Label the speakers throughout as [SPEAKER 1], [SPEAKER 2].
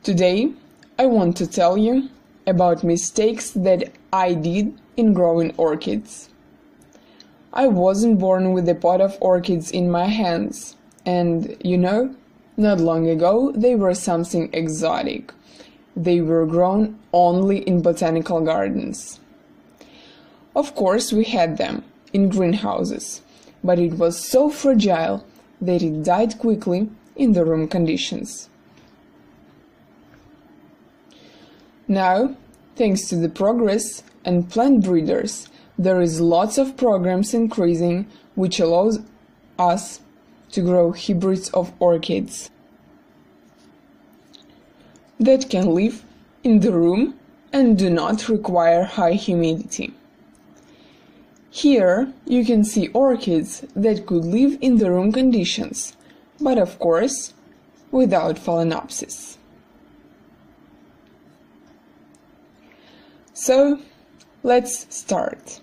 [SPEAKER 1] Today, I want to tell you about mistakes that I did in growing orchids. I wasn't born with a pot of orchids in my hands, and not long ago they were something exotic. They were grown only in botanical gardens. Of course, we had them in greenhouses, but it was so fragile that it died quickly in the room conditions. Now, thanks to the progress and plant breeders, there is lots of programs increasing which allows us to grow hybrids of orchids that can live in the room and do not require high humidity. Here you can see orchids that could live in the room conditions, but of course without Phalaenopsis. So, let's start.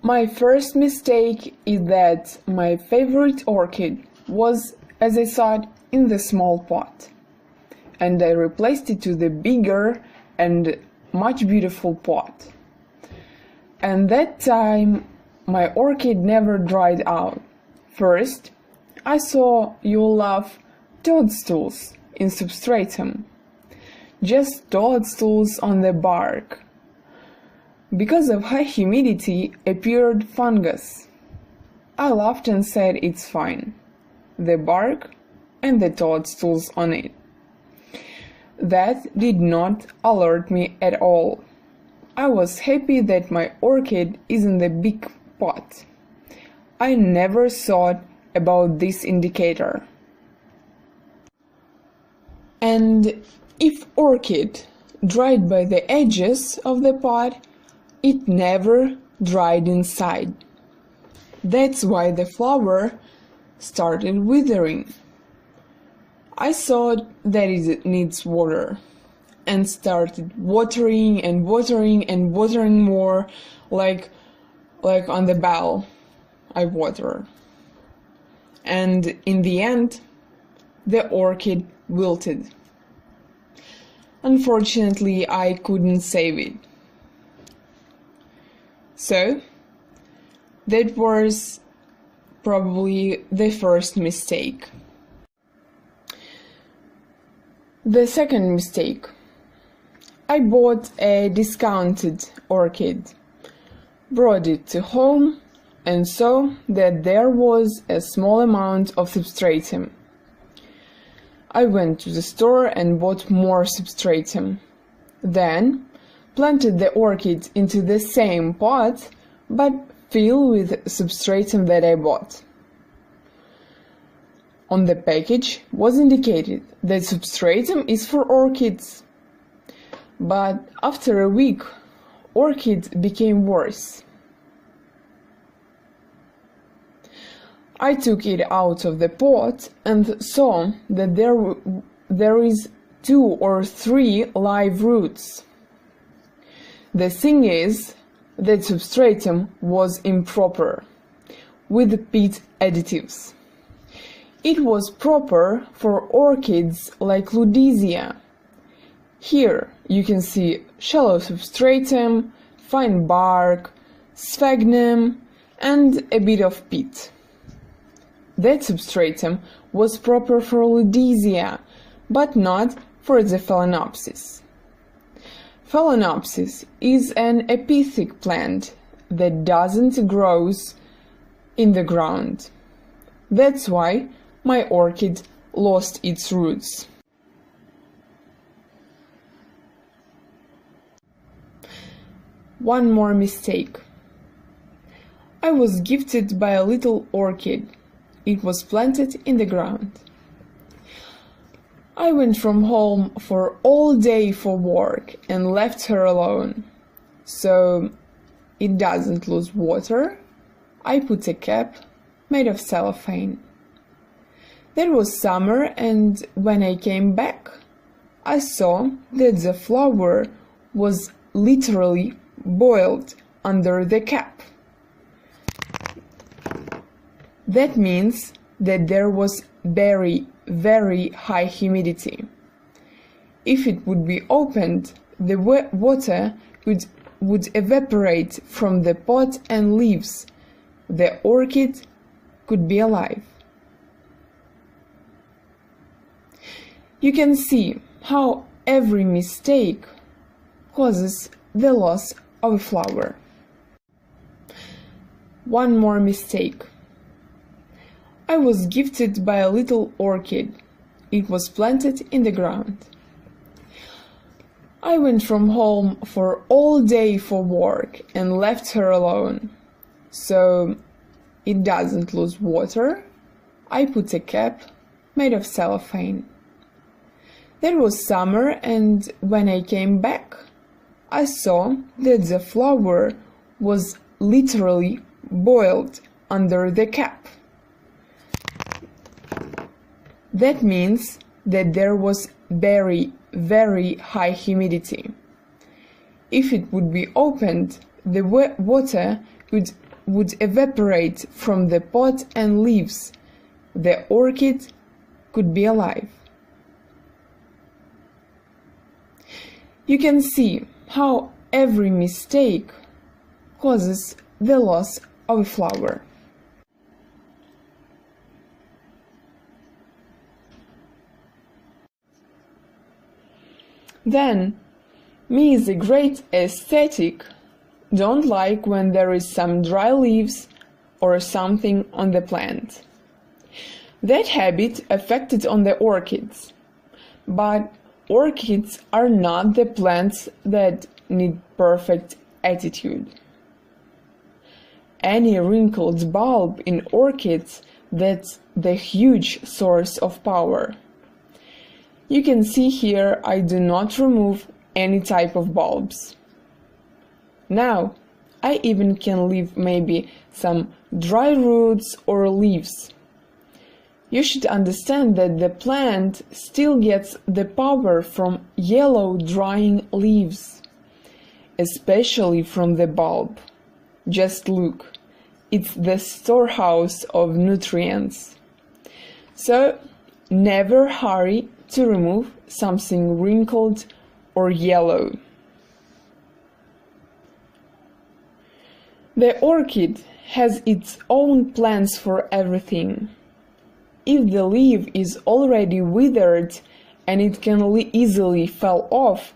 [SPEAKER 1] My first mistake is that my favorite orchid was, as I thought, in the small pot, and I replaced it to the bigger and much beautiful pot. And that time my orchid never dried out. First, I saw, you'll laugh, toadstools in substratum. Just toadstools on the bark. Because of high humidity appeared fungus. I laughed and said it's fine. The bark and the toadstools on it. That did not alert me at all. I was happy that my orchid is in the big pot. I never thought about this indicator. And if orchid dried by the edges of the pot, it never dried inside. That's why the flower started withering. I thought that it needs water and started watering and watering and watering more, like on the bowl I water. And in the end, the orchid wilted. Unfortunately, I couldn't save it. So, that was probably the first mistake. The second mistake. I bought a discounted orchid, brought it to home, and saw that there was a small amount of substratum. I went to the store and bought more substratum. Then planted the orchid into the same pot, but filled with substratum that I bought. On the package was indicated that substratum is for orchids. But after a week, orchid became worse. I took it out of the pot and saw that there is 2 or 3 live roots. The thing is that substratum was improper, with peat additives. It was proper for orchids like Ludisia. Here you can see shallow substratum, fine bark, sphagnum, and a bit of peat. That substratum was proper for Ludisia, but not for the Phalaenopsis. Phalaenopsis is an epiphytic plant that doesn't grow in the ground. That's why my orchid lost its roots. One more mistake. I was gifted by a little orchid. It was planted in the ground. I went from home for all day for work and left her alone. So it doesn't lose water, I put a cap made of cellophane. There was summer, and when I came back, I saw that the flower was literally boiled under the cap. That means that there was very, very high humidity. If it would be opened, the water would evaporate from the pot and leaves. The orchid could be alive. You can see how every mistake causes the loss of a flower. One more mistake. I was gifted by a little orchid. It was planted in the ground. I went from home for all day for work and left her alone. So it doesn't lose water, I put a cap made of cellophane. There was summer, and when I came back, I saw that the flower was literally boiled under the cap. That means that there was very, very high humidity. If it would be opened, the water would evaporate from the pot and leaves. The orchid could be alive. You can see how every mistake causes the loss of a flower. Then, me is a great aesthetic, don't like when there is some dry leaves or something on the plant. That habit affected on the orchids, but orchids are not the plants that need perfect attitude. Any wrinkled bulb in orchids, that's the huge source of power. You can see here I do not remove any type of bulbs. Now, I even can leave maybe some dry roots or leaves. You should understand that the plant still gets the power from yellow drying leaves, especially from the bulb. Just look, it's the storehouse of nutrients. So, never hurry to remove something wrinkled or yellow. The orchid has its own plans for everything. If the leaf is already withered and it can easily fall off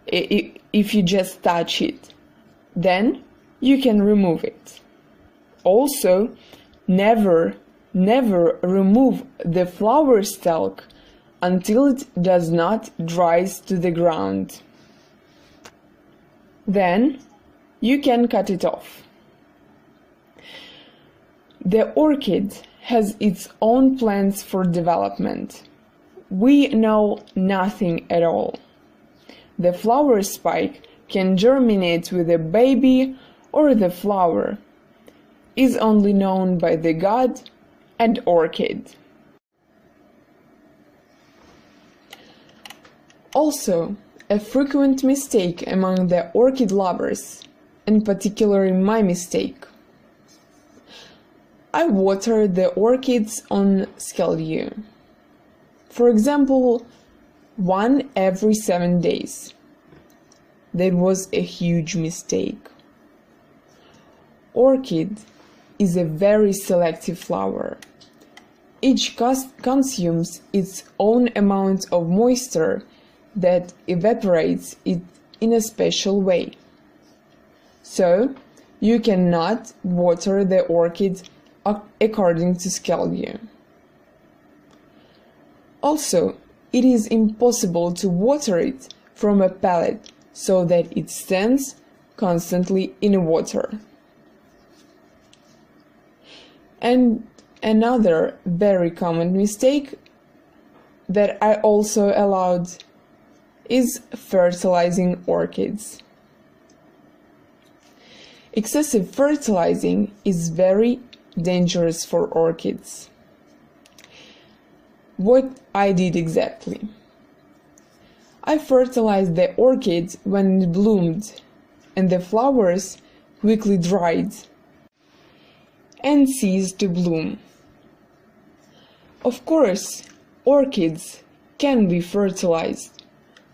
[SPEAKER 1] if you just touch it, then you can remove it. Also, never remove the flower stalk until it does not rise to the ground. Then you can cut it off. The orchid has its own plans for development. We know nothing at all. The flower spike can germinate with a baby or the flower is only known by the god and orchid. Also, a frequent mistake among the orchid lovers, and particularly my mistake. I water the orchids on schedule. For example, 1 every 7 days. That was a huge mistake. Orchid is a very selective flower. Each consumes its own amount of moisture that evaporates it in a special way. So, you cannot water the orchid according to schedule. Also, it is impossible to water it from a pellet so that it stands constantly in water. And another very common mistake that I also allowed is fertilizing orchids. Excessive fertilizing is very dangerous for orchids. What I did exactly? I fertilized the orchid when it bloomed, and the flowers quickly dried. and cease to bloom. Of course, orchids can be fertilized,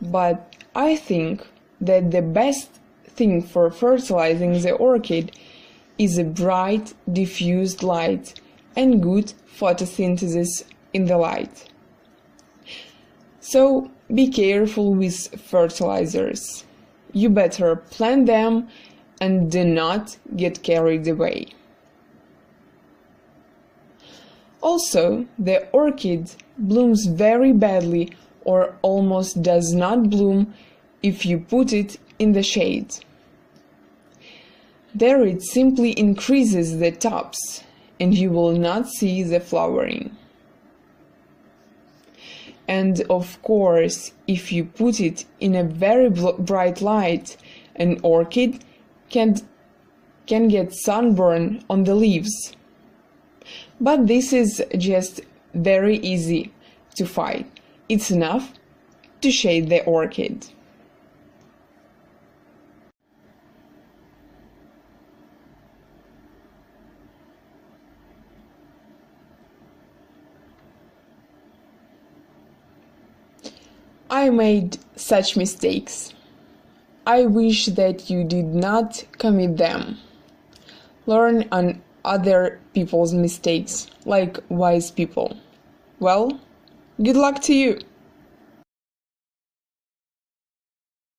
[SPEAKER 1] but I think that the best thing for fertilizing the orchid is a bright, diffused light and good photosynthesis in the light. So be careful with fertilizers. You better plan them and do not get carried away. Also, the orchid blooms very badly or almost does not bloom if you put it in the shade. There it simply increases the tops and you will not see the flowering. And of course, if you put it in a very bright light, an orchid can get sunburn on the leaves. But this is just very easy to fight. It's enough to shade the orchid. I made such mistakes. I wish that you did not commit them. Learn on other people's mistakes, like wise people. Well, good luck to you!